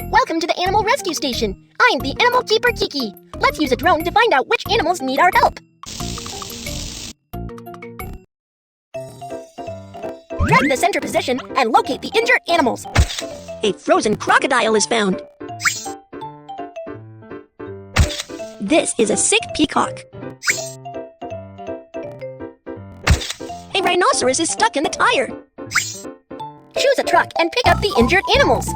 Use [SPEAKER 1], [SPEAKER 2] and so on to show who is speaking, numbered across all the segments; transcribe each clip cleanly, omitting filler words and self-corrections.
[SPEAKER 1] Welcome to the animal rescue station. I'm the animal keeper Kiki. Let's use a drone to find out which animals need our help. Drag the center position and locate the injured animals. A frozen crocodile is found. This is a sick peacock. A rhinoceros is stuck in the tire. Choose a truck and pick up the injured animals.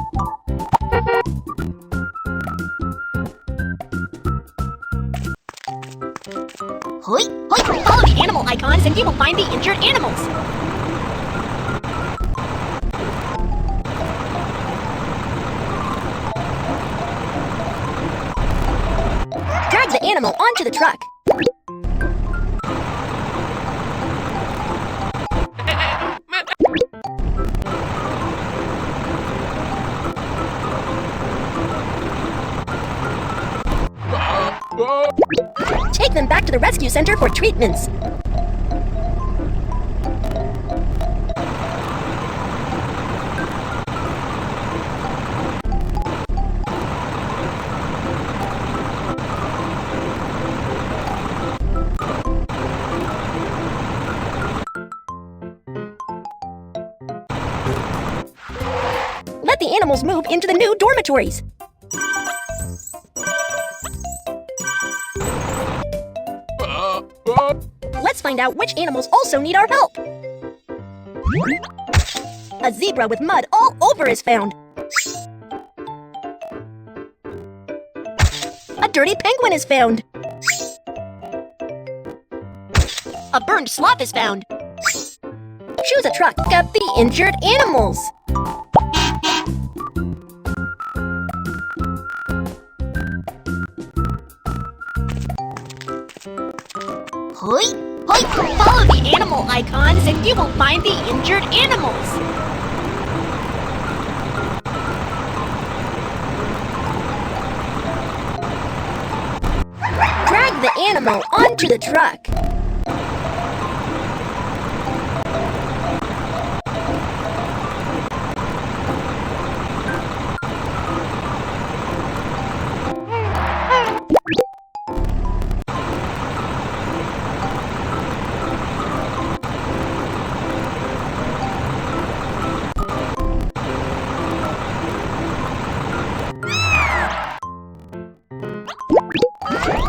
[SPEAKER 1] Hoi, hoi, follow the animal icons and you will find the injured animals. Drag the animal onto the truck. Take them back to the rescue center for treatments. Let the animals move into the new dormitories. Let's find out which animals also need our help. A zebra with mud all over is found. A dirty penguin is found. A burned sloth is found. Choose a truck to pick up the injured animals. Hoi, hoi, follow the animal icons and you will find the injured animals. Drag the animal onto the truck.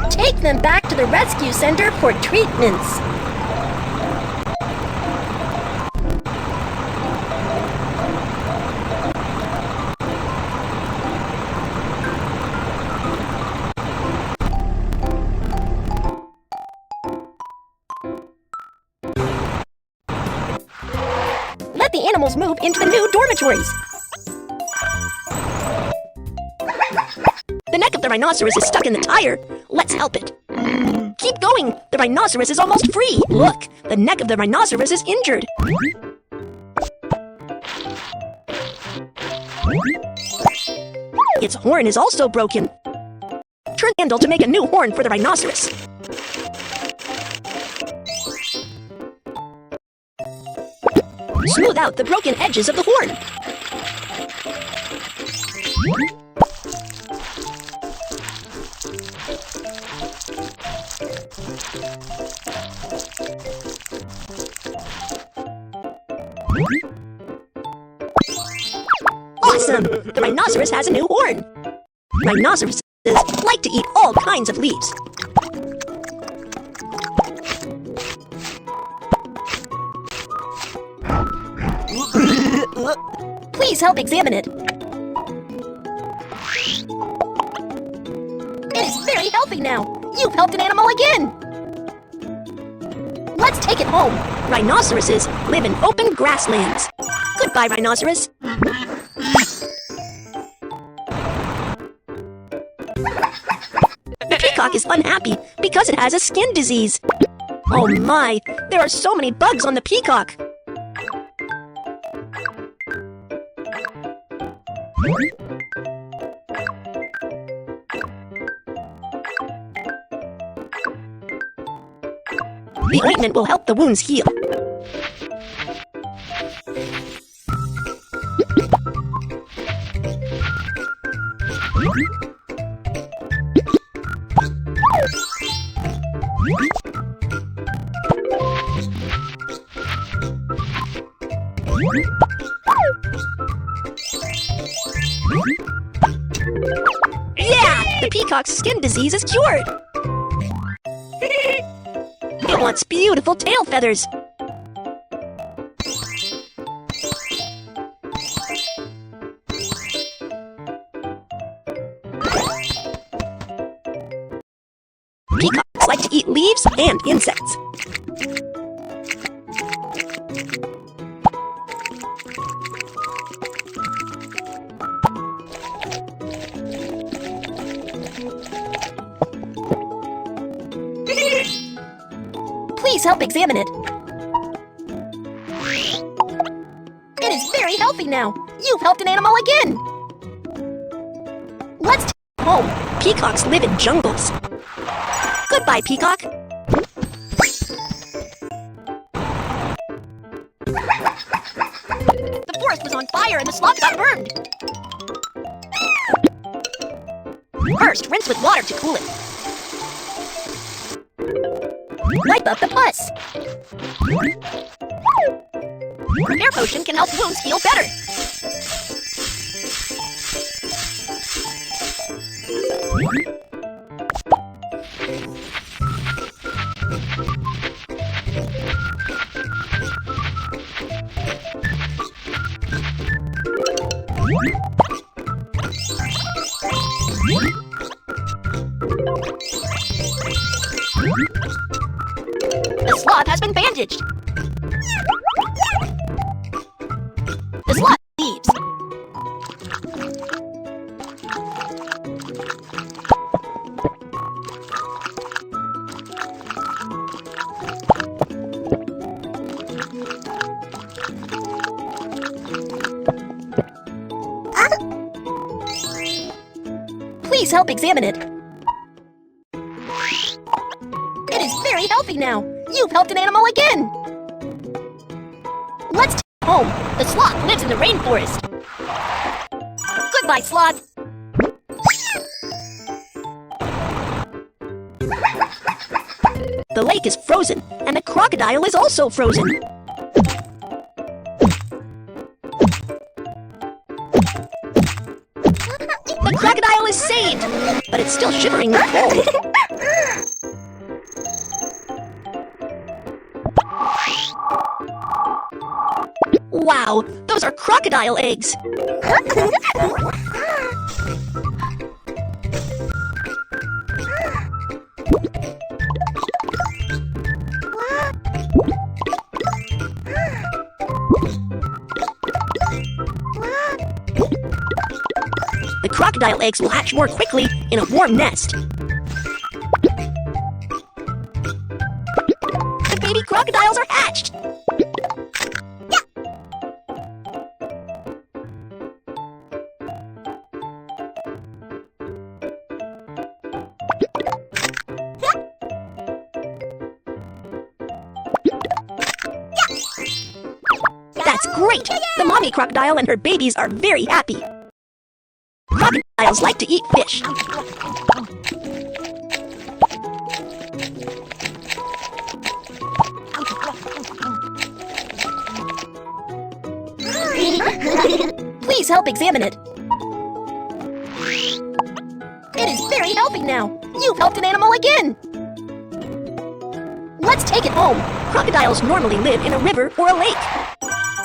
[SPEAKER 1] Take them back to the rescue center for treatments. Let the animals move into the new dormitories. The neck of the rhinoceros is stuck in the tire. Let's help it. Keep going. The rhinoceros is almost free. Look, the neck of the rhinoceros is injured. Its horn is also broken. Turn the handle to make a new horn for the rhinoceros. Smooth out the broken edges of the horn. Awesome! The rhinoceros has a new horn. Rhinoceroses like to eat all kinds of leaves. Please help examine it. It is very healthy now. You've helped an animal again. Let's take it home. Rhinoceroses live in open grasslands. Goodbye, rhinoceros. The peacock is unhappy because it has a skin disease. Oh my, there are so many bugs on the peacock. The ointment will help the wounds heal. Yeah! The peacock's skin disease is cured! It wants beautiful tail feathers! Peacocks like to eat leaves and insects. Please help examine it. It is very healthy now. You've helped an animal again. Let's take it home. Peacocks live in jungles. Goodbye, peacock. The forest was on fire and the sloth got burned. First, rinse with water to cool it. Wipe up the pus. Repair potion can help wounds heal better. The sloth has been bandaged. The sloth leaves. Please help examine it. It is very healthy now. You've helped an animal again. Let's take it home. The sloth lives in the rainforest. Goodbye, sloth. The lake is frozen, and the crocodile is also frozen. The crocodile is saved, but it's still shivering with cold. Wow, those are crocodile eggs. The crocodile eggs will hatch more quickly in a warm nest. The baby crocodiles are hatched. That's great! The mommy crocodile and her babies are very happy. Crocodiles like to eat fish. Please help examine it. It is very healthy now. You've helped an animal again. Let's take it home. Crocodiles normally live in a river or a lake.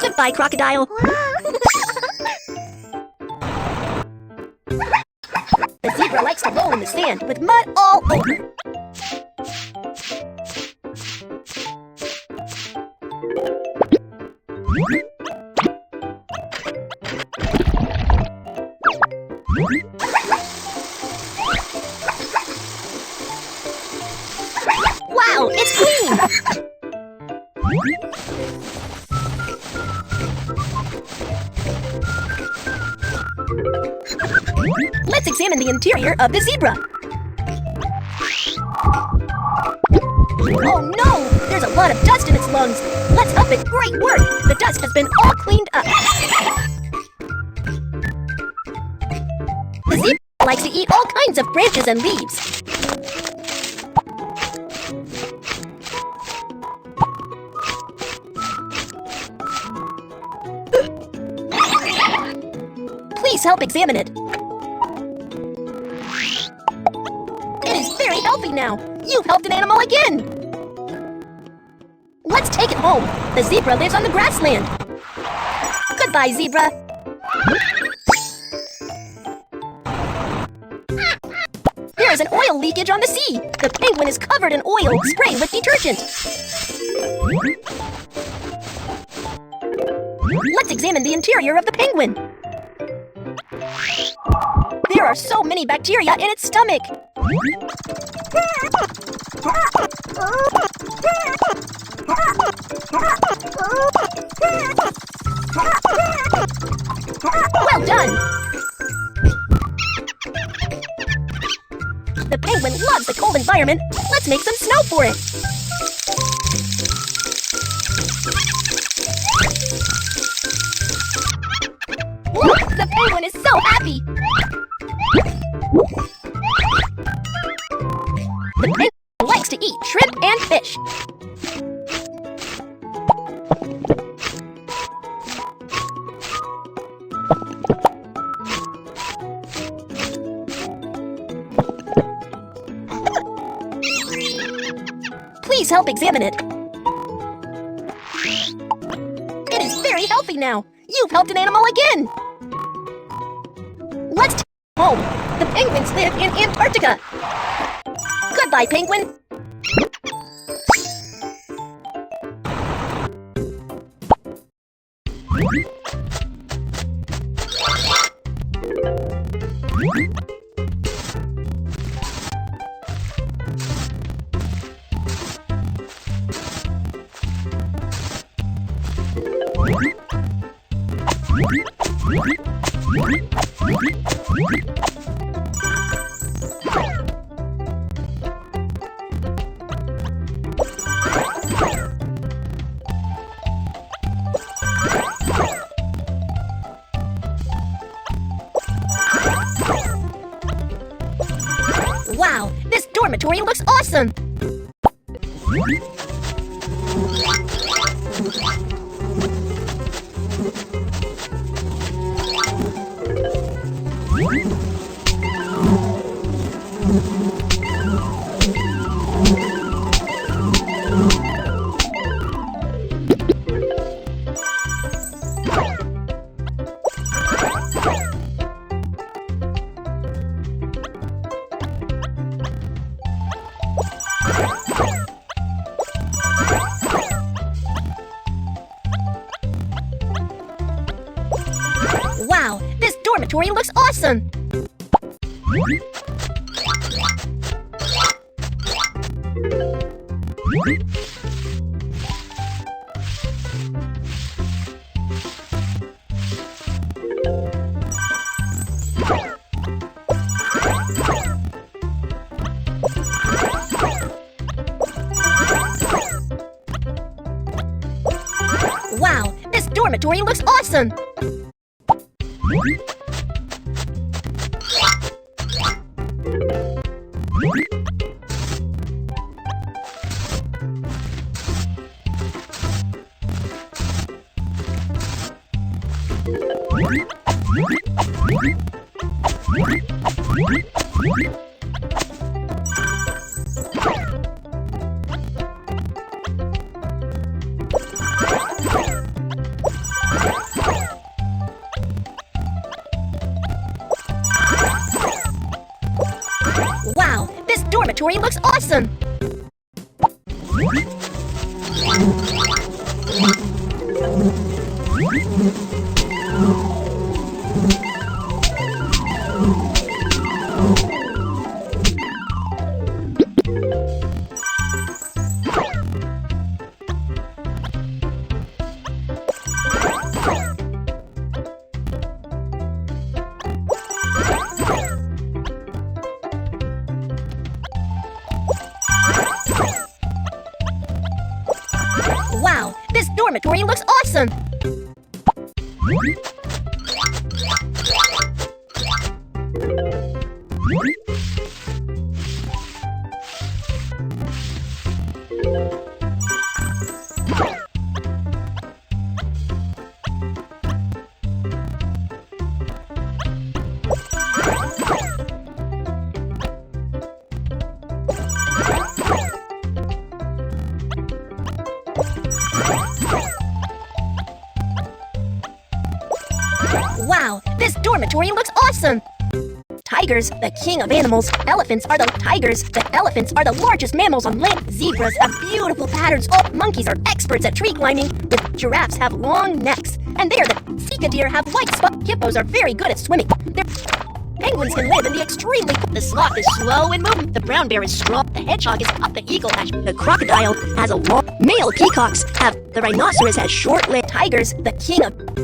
[SPEAKER 1] Goodbye, crocodile. The zebra likes to roll in the sand with mud all over. Wow, it's clean! Let's examine the interior of the zebra. Oh no! There's a lot of dust in its lungs. Let's help it. Great work! The dust has been all cleaned up. The zebra likes to eat all kinds of branches and leaves. Please help examine it. It is very healthy now. You've helped an animal again. Let's take it home. The zebra lives on the grassland. Goodbye, zebra. There is an oil leakage on the sea. The penguin is covered in oil. Spray with detergent. Let's examine the interior of the penguin. There are so many bacteria in its stomach. Well done! The penguin loves the cold environment. Let's make some snow for it. Look, the penguin is so happy. The penguin likes to eat shrimp and fish. Please help examine it. It is very healthy now. You've helped an animal again. Let's take it home. The penguins live in Antarctica. Goodbye, penguin. Wow, this dormitory looks awesome! Wow, this dormitory looks awesome! Wow, this dormitory looks awesome! Wow, this dormitory looks awesome! Wow, this dormitory looks awesome! Wow, this dormitory looks awesome! Tigers, the king of animals. Elephants are the tigers. The elephants are the largest mammals on land. Zebras have beautiful patterns. Oh, monkeys are experts at tree climbing. The giraffes have long necks. And there, the sika deer have white spots. Hippos are very good at swimming. Penguins can live in the extremely cold. The sloth is slow in movement. The brown bear is strong. The hedgehog is up. The eagle has. The crocodile has a long. Male peacocks have. The rhinoceros has short legs. Tigers, the king of.